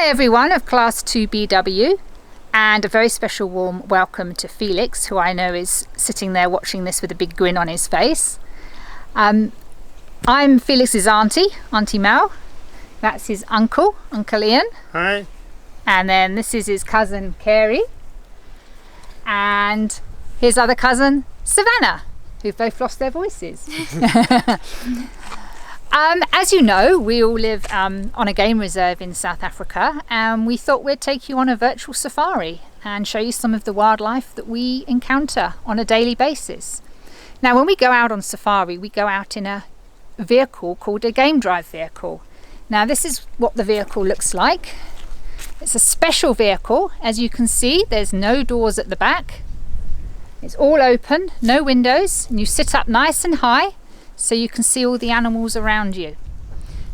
Hi everyone of Class 2BW, and a very special warm welcome to Felix, who I know is sitting there watching this with a big grin on his face. I'm Felix's auntie, Auntie Mal. That's his uncle, Uncle Ian. Hi. And then this is his cousin Carrie. And his other cousin Savannah, who've both lost their voices. As you know, we all live on a game reserve in South Africa, and we thought we'd take you on a virtual safari and show you some of the wildlife that we encounter on a daily basis. Now, when we go out on safari, we go out in a vehicle called a game drive vehicle. Now, this is what the vehicle looks like. It's a special vehicle. As you can see, there's no doors at the back. It's all open, no windows, and you sit up nice and high so you can see all the animals around you.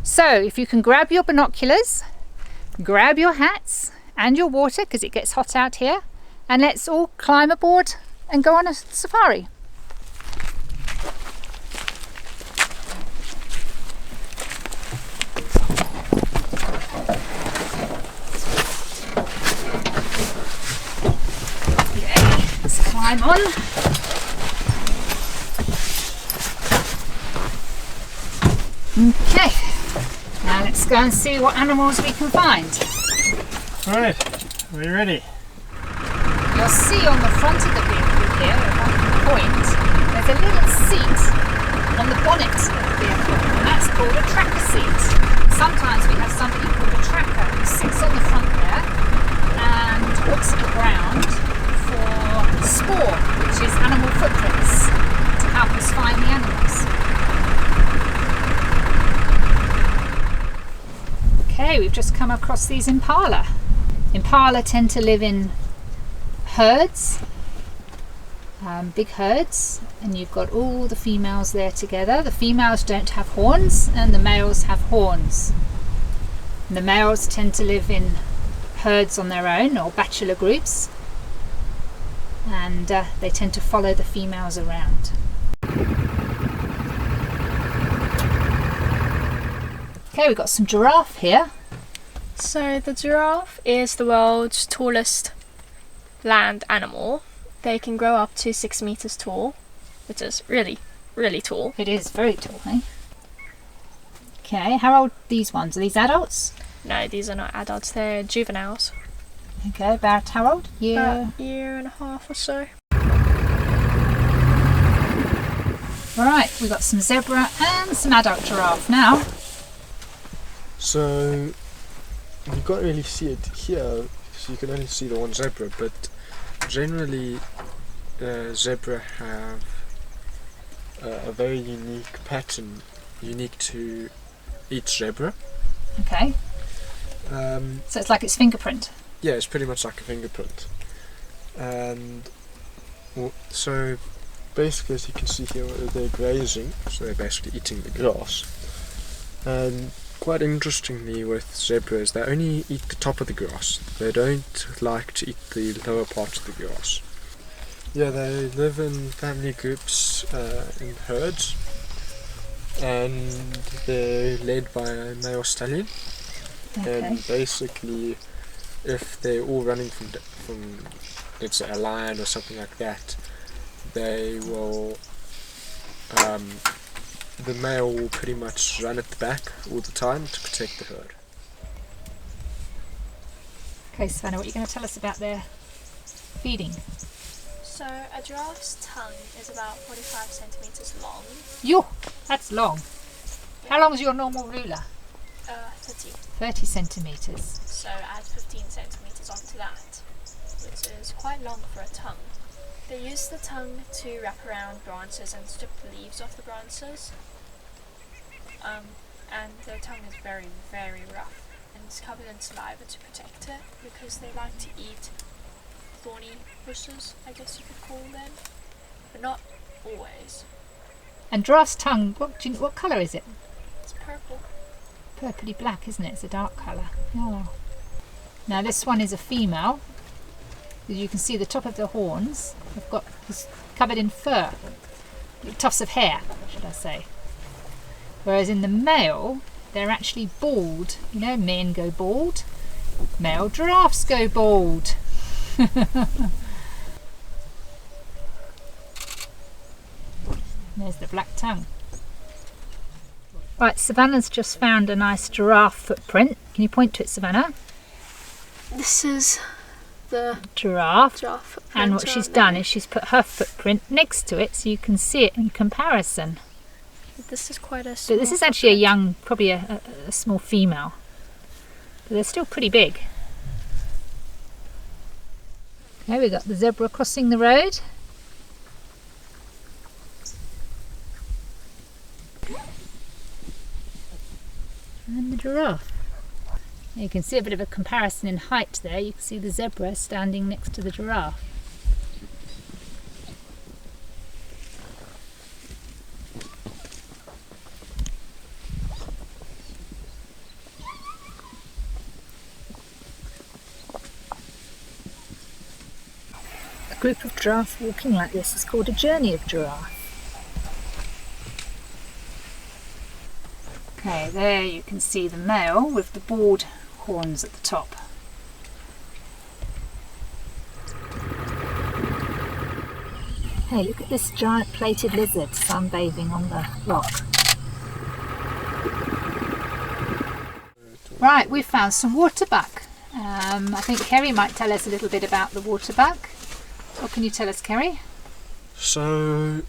So if you can grab your binoculars, grab your hats and your water, because it gets hot out here, and let's all climb aboard and go on a safari. Okay, let's climb on. Okay, now let's go and see what animals we can find. Right, are you ready? You'll see on the front of the vehicle here, at one point, there's a little seat on the bonnet of the vehicle, and that's called a tracker seat. Sometimes we have somebody called a tracker who sits on the front there and looks at the ground for spoor, which is animal footprints, to help us find the animals. Okay, we've just come across these impala. Impala tend to live in herds, big herds, and you've got all the females there together. The females don't have horns and the males have horns. And the males tend to live in herds on their own or bachelor groups, and they tend to follow the females around. Okay, we've got some giraffe here. So the giraffe is the world's tallest land animal. They can grow up to 6 meters tall, which is really, really tall. It is very tall, eh? Okay, how old are these ones? Are these adults? No, these are not adults, they're juveniles. Okay, about how old? About a year and a half or so. Alright, we've got some zebra and some adult giraffe now. So you can't really see it here, so you can only see the one zebra, but generally zebra have a very unique pattern, unique to each zebra. Okay. So it's like its fingerprint? Yeah, it's pretty much like a fingerprint. And so basically, as you can see here, they're grazing, so they're basically eating the grass. And quite interestingly with zebras, they only eat the top of the grass. They don't like to eat the lower part of the grass. Yeah, they live in family groups, in herds, and they're led by a male stallion. Okay. And basically, if they're all running from let's say a lion or something like that, they will the male will pretty much run at the back all the time to protect the herd. Okay, Savannah, what are you going to tell us about their feeding? So a giraffe's tongue is about 45 centimeters long. Yo, that's long. How long is your normal ruler? 30. 30 centimetres. So add 15 centimeters onto that, which is quite long for a tongue. They use the tongue to wrap around branches and strip the leaves off the branches. And their tongue is very, very rough, and it's covered in saliva to protect it, because they like to eat thorny bushes, I guess you could call them, but not always. And giraffe's tongue, what colour is it? It's purple. Purpley black, isn't it? It's a dark colour. Oh. Now this one is a female. As you can see, the top of the horns is covered in fur, tufts of hair, should I say. Whereas in the male, they're actually bald. You know, men go bald. Male giraffes go bald. There's the black tongue. Right, Savannah's just found a nice giraffe footprint. Can you point to it, Savannah? This is the Giraffe. footprint. And what she's done is she's put her footprint next to it so you can see it in comparison. This is quite a But small this is actually a footprint. young, probably a small female. But they're still pretty big. Okay, we've got the zebra crossing the road. And the giraffe. You can see a bit of a comparison in height there. You can see the zebra standing next to the giraffe. A group of giraffe walking like this is called a journey of giraffe. Okay, there you can see the male with the bald horns at the top. Hey, look at this giant plated lizard sunbathing on the rock. Right, we've found some waterbuck. I think Kerry might tell us a little bit about the waterbuck. What can you tell us, Kerry? So,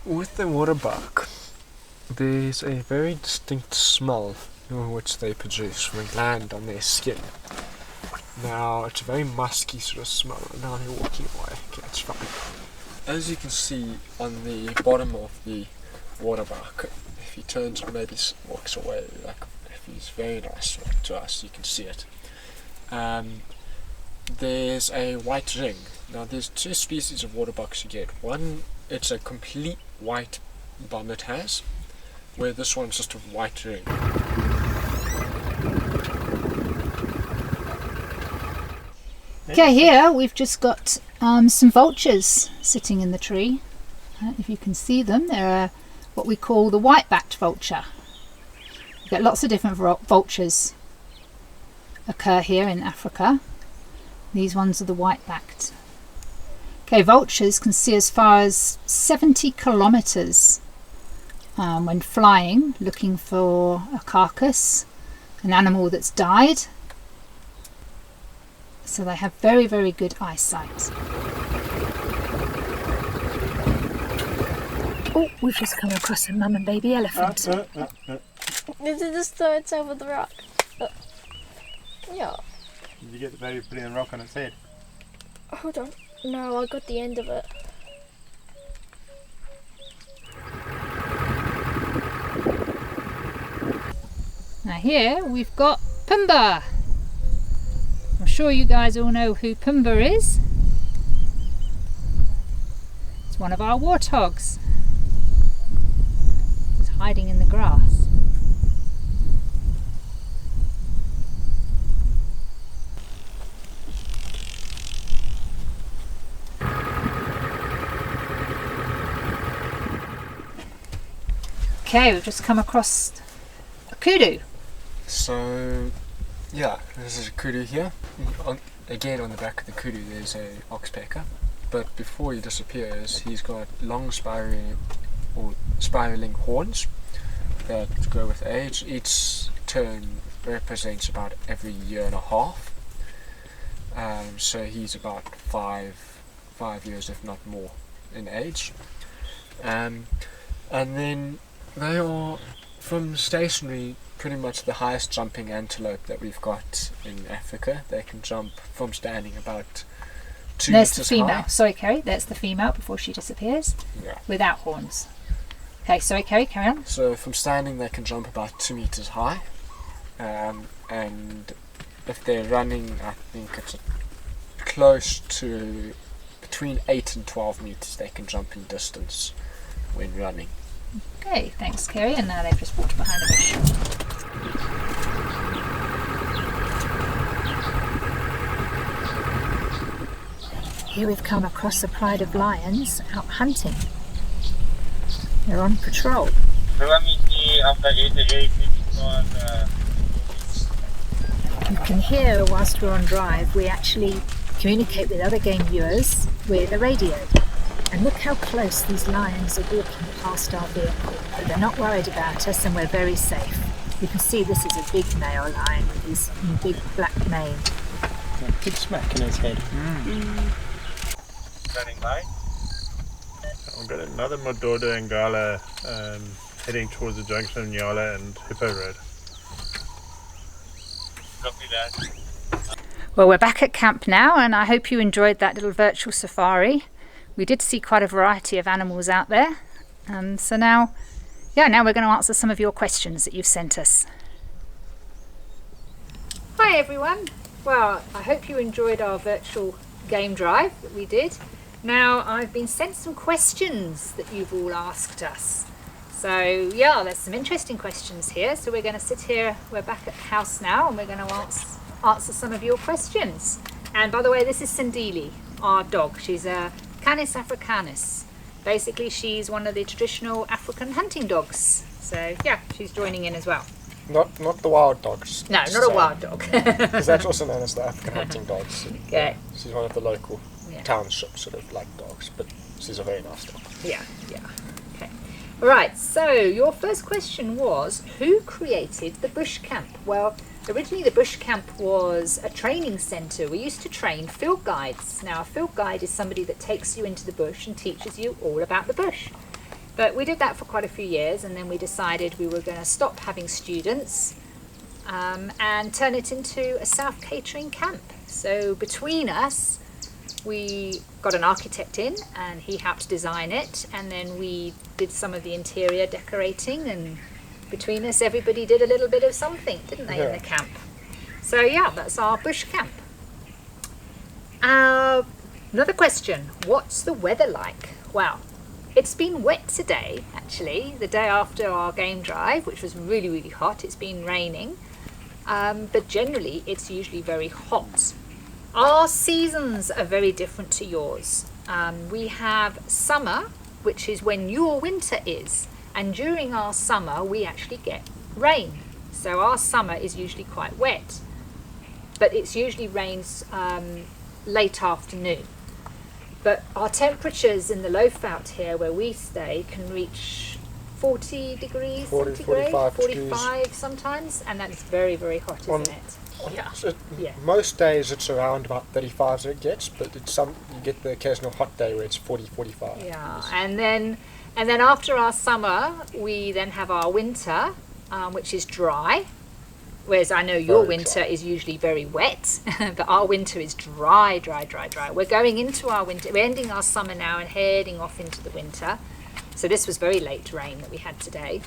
with the waterbuck, there's a very distinct smell which they produce when they land on their skin. Now, it's a very musky sort of smell. Now they're walking away. Okay, it's fine. As you can see on the bottom of the waterbuck, if he turns and maybe walks away, like if he's very nice to us, you can see it. There's a white ring. Now, there's two species of waterbucks you get. One, it's a complete white bum it has, where this one's just a white ring. Okay, here we've just got some vultures sitting in the tree. If you can see them, they're what we call the white-backed vulture. You get lots of different vultures occur here in Africa. These ones are the white-backed. Okay, vultures can see as far as 70 kilometres when flying, looking for a carcass, an animal that's died. So they have very, very good eyesight. Oh, we've just come across a mum and baby elephant. Did it just throw it over the rock? Yeah. Did you get the baby putting a rock on its head? Hold on. No, I got the end of it. Now here we've got Pumbaa. I'm sure you guys all know who Pumbaa is. It's one of our warthogs. He's hiding in the grass. Okay, we've just come across a kudu. So, yeah, this is a kudu here. Again, on the back of the kudu there's a oxpecker, but before he disappears he's got long spiraling horns that grow with age. Each turn represents about every year and a half. So he's about five years, if not more, in age. And then they are, from stationary, pretty much the highest jumping antelope that we've got in Africa. They can jump from standing about 2 There's meters the female. high. Sorry, Kerry. That's the female before she disappears. Yeah. Without horns. Okay, sorry, Kerry. Carry on. So from standing they can jump about 2 meters high. And if they're running, I think it's close to between 8 and 12 meters they can jump in distance when running. Okay, thanks, Kerry. And now they've just walked behind a bush. Here we've come across a pride of lions out hunting. They're on patrol. you can hear whilst we're on drive, we actually communicate with other game viewers with a radio. And look how close these lions are walking past our vehicle. But they're not worried about us and we're very safe. You can see this is a big male lion with his big black mane. A big smack in his head. Running by. I've got another Mododa and Gala heading towards the junction of Nyala and Hippo Road. Copy that. Well, we're back at camp now, and I hope you enjoyed that little virtual safari. We did see quite a variety of animals out there. So now we're going to answer some of your questions that you've sent us. Hi everyone. Well, I hope you enjoyed our virtual game drive that we did. Now, I've been sent some questions that you've all asked us. So there's some interesting questions here. So we're going to sit here, we're back at the house now, and we're going to answer some of your questions. And by the way, this is Sandili, our dog. She's a Canis africanus. Basically, she's one of the traditional African hunting dogs. So she's joining in as well. Not the wild dogs. No, not a wild dog. Because that's also known as the African hunting dogs. Okay. She's one of the local township sort of like dogs, but she's a very nice dog. Yeah. Okay. All right. So your first question was, who created the bush camp? Well, originally the bush camp was a training centre. We used to train field guides. Now, a field guide is somebody that takes you into the bush and teaches you all about the bush. But we did that for quite a few years, and then we decided we were going to stop having students and turn it into a self-catering camp. So between us, we got an architect in, and he helped design it, and then we did some of the interior decorating, and between us everybody did a little bit of something, didn't they, in the camp? So that's our bush camp. Another question, what's the weather like? Well, it's been wet today, actually, the day after our game drive, which was really, really hot. It's been raining, but generally it's usually very hot. Our seasons are very different to yours. We have summer, which is when your winter is, and during our summer we actually get rain. So our summer is usually quite wet, but it's usually rains late afternoon. But our temperatures in the Lowveld here where we stay can reach 40 degrees centigrade, 45 sometimes, and that's very, very hot, isn't it? Most days it's around about 35 as it gets, but you get the occasional hot day where it's 40, 45. Yeah, and then after our summer, we then have our winter, which is dry. Whereas I know your winter is usually very wet, but our winter is dry. We're going into our winter, we're ending our summer now and heading off into the winter. So this was very late rain that we had today.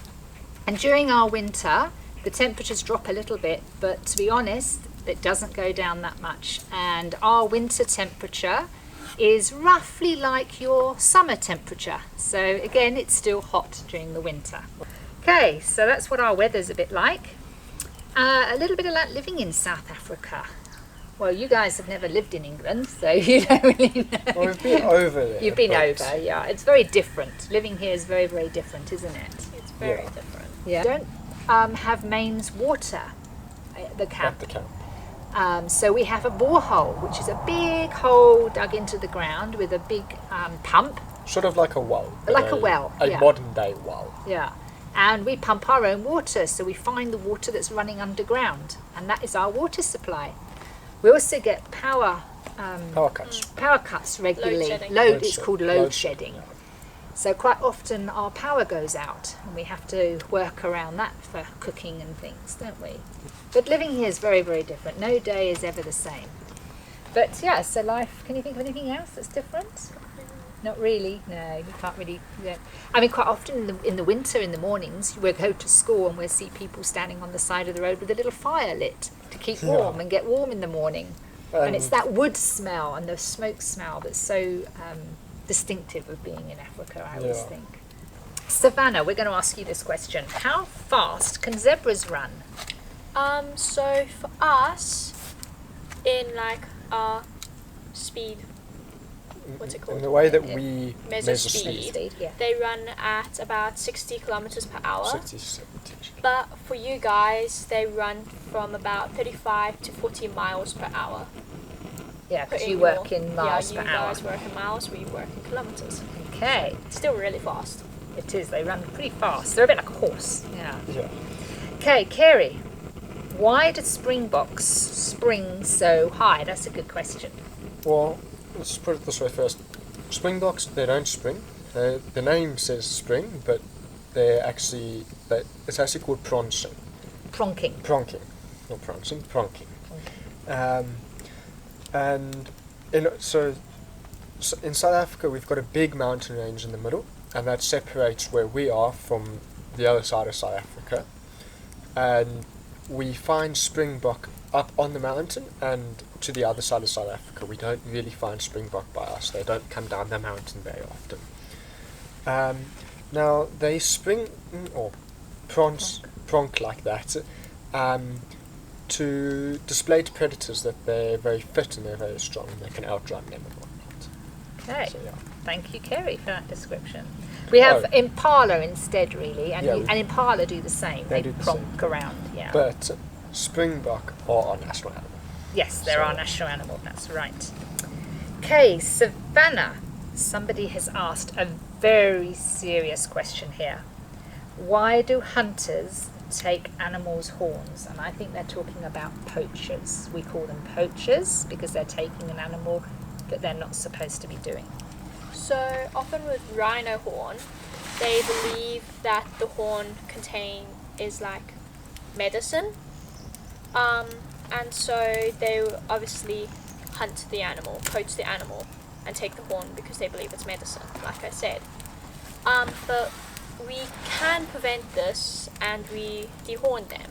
And during our winter, the temperatures drop a little bit, but to be honest, it doesn't go down that much. And our winter temperature is roughly like your summer temperature. So again, it's still hot during the winter. Okay, so that's what our weather's a bit like. A little bit about living in South Africa. Well, you guys have never lived in England, so you don't really know. Well, we've been over there. You've been over, yeah. It's very different. Living here is very, very different, isn't it? It's very different. Yeah. Don't have mains water at the camp. At the camp. So we have a borehole, which is a big hole dug into the ground with a big pump. Sort of like a well. Like a well, A modern day well. Yeah. And we pump our own water, so we find the water that's running underground, and that is our water supply. We also get power cuts regularly. It's called load shedding. So quite often our power goes out, and we have to work around that for cooking and things, don't we? But living here is very, very different. No day is ever the same. But so life, can you think of anything else that's different? Not really, no, you can't really. Yeah. I mean, quite often in the winter, in the mornings, we'll go to school and we'll see people standing on the side of the road with a little fire lit to keep warm and get warm in the morning. And it's that wood smell and the smoke smell that's so distinctive of being in Africa, I always think. Savannah, we're going to ask you this question. How fast can zebras run? So for us, in like our speed what's it called? In the way that we Measure measure speed. speed. Yeah. They run at about 60 kilometers per hour. 60, 70. But for you guys, they run from about 35 to 40 miles per hour. Yeah, because Put you in work your- in miles yeah, per you hour. guys work in miles, we work in kilometers. Okay, Still really fast. it is. They run pretty fast. They're a bit like a horse. Yeah. Yeah. Okay, Kerry, why do springboks spring so high? That's a good question. Well, let's put it this way first. Springboks, they don't spring. The name says spring, but it's actually called prancing. Pronking. Pronking. Not prancing, pronking. And so in South Africa, we've got a big mountain range in the middle, and that separates where we are from the other side of South Africa. And we find springbok up on the mountain and to the other side of South Africa. We don't really find springbok by us. They don't come down the mountain very often. Now, they spring or pronk like that to display to predators that they're very fit and they're very strong and they can outrun them and whatnot. Okay, So, yeah. thank you, Kerry, for that description. We have impala instead, really, and, Yeah, and impala do the same. they They do the pronk around, yeah. But springbok are our national animal. Yes, they're So- our national animal, that's right. Okay, Savannah. Somebody has asked a very serious question here. Why do hunters take animals' horns? And I think they're talking about poachers. We call them poachers because they're taking an animal that they're not supposed to be doing. So often with rhino horn, they believe that the horn is like medicine. And so they obviously hunt the animal, poach the animal, and take the horn because they believe it's medicine, like I said. But we can prevent this and we dehorn them.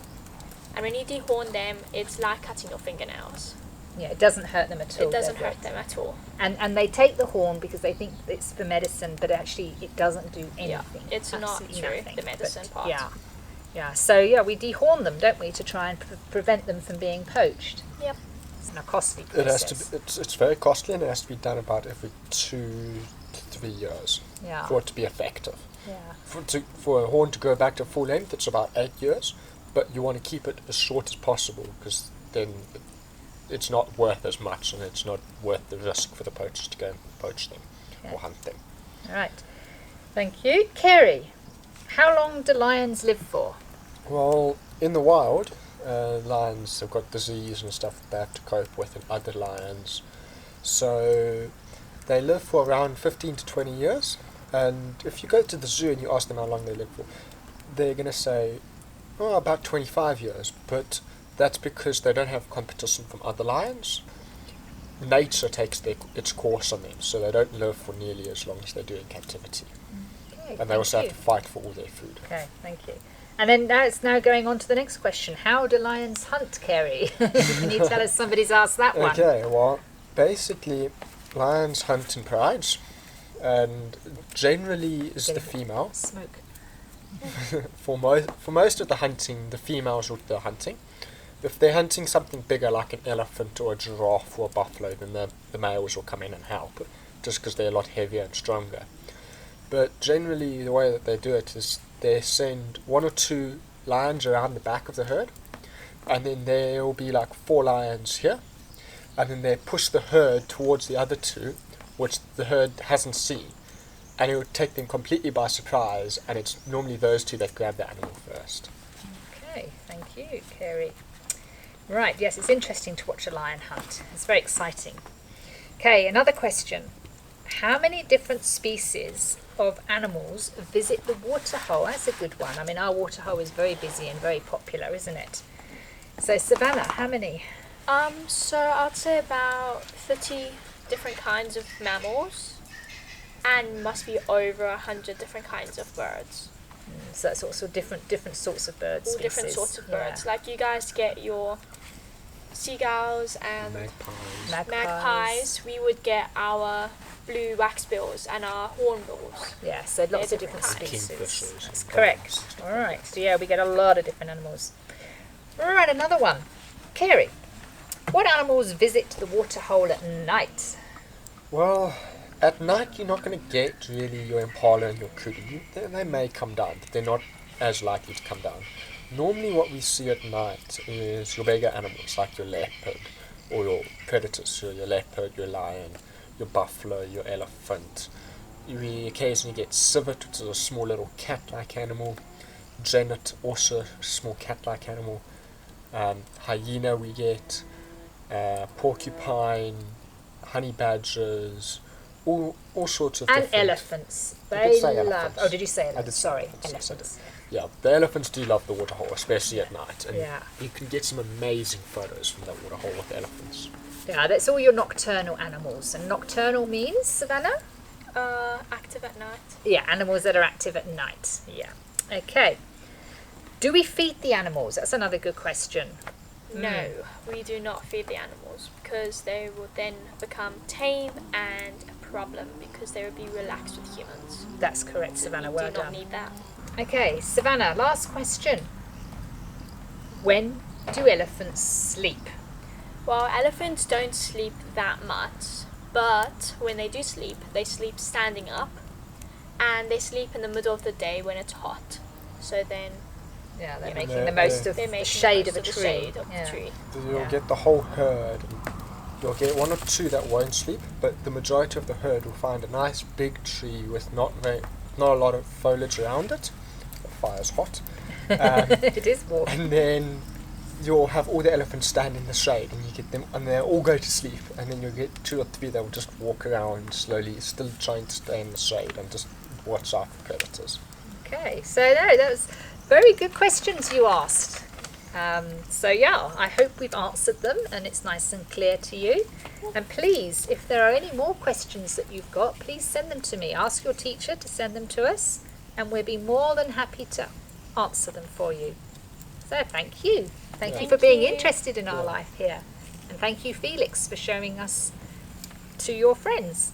And when you dehorn them, it's like cutting your fingernails. Yeah, it doesn't hurt them at all. It doesn't does hurt them at all. And they take the horn because they think it's for medicine, but actually it doesn't do anything. It's not Absolutely true, nothing. the medicine But part. Yeah, yeah. So yeah, we dehorn them, don't we, to try and prevent them from being poached. Yep. It's a costly It process. has to be, it's very costly and it has to be done about every 2 to 3 years Yeah. for it to be effective. Yeah. For a horn to go back to full length, it's about 8 years, but you want to keep it as short as possible because then it's not worth as much and it's not worth the risk for the poachers to go and poach them Yeah. or hunt them. All right. Thank you, Kerry. How long do lions live for? Well, in the wild, lions have got disease and stuff that they have to cope with and other lions. So they live for around 15 to 20 years. And if you go to the zoo and you ask them how long they live for, they're going to say, oh, about 25 years. But that's because they don't have competition from other lions. Nature takes its course on them, so they don't live for nearly as long as they do in captivity. Okay, And they also have to fight for all their food. Okay, thank you. And then it's now going on to the next question. How do lions hunt, Kerry? Can you tell us? Somebody's asked that one. Okay, well, basically, lions hunt in prides, and generally is the female. Smoke. For most of the hunting, the females will do the hunting. If they're hunting something bigger like an elephant or a giraffe or a buffalo, then the males will come in and help, just because they're a lot heavier and stronger. But generally, the way that they do it is they send 1 or 2 lions around the back of the herd, and then there will be like 4 lions here, and then they push the herd towards the other 2, which the herd hasn't seen, and it will take them completely by surprise, and it's normally those 2 that grab the animal first. Okay, thank you, Kerry. Right, yes, it's interesting to watch a lion hunt. It's very exciting. Okay, another question. How many different species of animals visit the waterhole? That's a good one. I mean, our waterhole is very busy and very popular, isn't it? So, Savannah, how many? So I'd say about 30 different kinds of mammals, and must be over 100 different kinds of birds. So that's also different sorts of birds. All different species. sorts of birds. Like you guys get your seagulls and Magpies. magpies. We would get our blue waxbills and our hornbills. Yeah, so lots They're of different different species. Kingfishers That's and correct. birds. All right. So yeah, we get a lot of different animals. All right, another one. Kerry, what animals visit the waterhole at night? Well, At night, you're not going to get really your impala and your kudu. They may come down, but they're not as likely to come down. Normally what we see at night is your bigger animals, like your leopard, or your predators, so your leopard, your lion, your buffalo, your elephant. We occasionally get civet, which is a small little cat-like animal. Genet, also a small cat-like animal. Hyena we get, porcupine, honey badgers, all sorts of And different... elephants. You They did say love... elephants. Oh, did you say I elephants? did say Sorry, elephants, I said elephants. Yeah, the elephants do love the waterhole, especially at night. And Yeah. you can get some amazing photos from that waterhole with elephants. Yeah, that's all your nocturnal animals. And nocturnal means, Savannah? Active at night. Yeah, animals that are active at night. Yeah. Okay. Do we feed the animals? That's another good question. No, we do not feed the animals because they will then become tame and a problem because they will be relaxed with humans. That's correct, Savannah. We Well do not done. need that. Okay, Savannah, last question. When do elephants sleep? Well, elephants don't sleep that much, but when they do sleep, they sleep standing up and they sleep in the middle of the day when it's hot. So then Yeah, they're Yeah. making the most of they're the making shade the of a most tree. the shade of Yeah. the tree. You'll Yeah. get the whole herd. And you'll get one or two that won't sleep, but the majority of the herd will find a nice big tree with not a lot of foliage around it. The fire's hot. It is warm. And then you'll have all the elephants stand in the shade, and you get them, and they'll all go to sleep. And then you'll get 2 or 3 that will just walk around slowly, still trying to stay in the shade and just watch out for predators. Okay, so no, that was very good questions you asked. So yeah, I hope we've answered them and it's nice and clear to you. And please, if there are any more questions that you've got, please send them to me. Ask your teacher to send them to us and we'll be more than happy to answer them for you. So thank you. Thank you Thank for being you. interested in our Yeah. life here. And thank you, Felix, for showing us to your friends.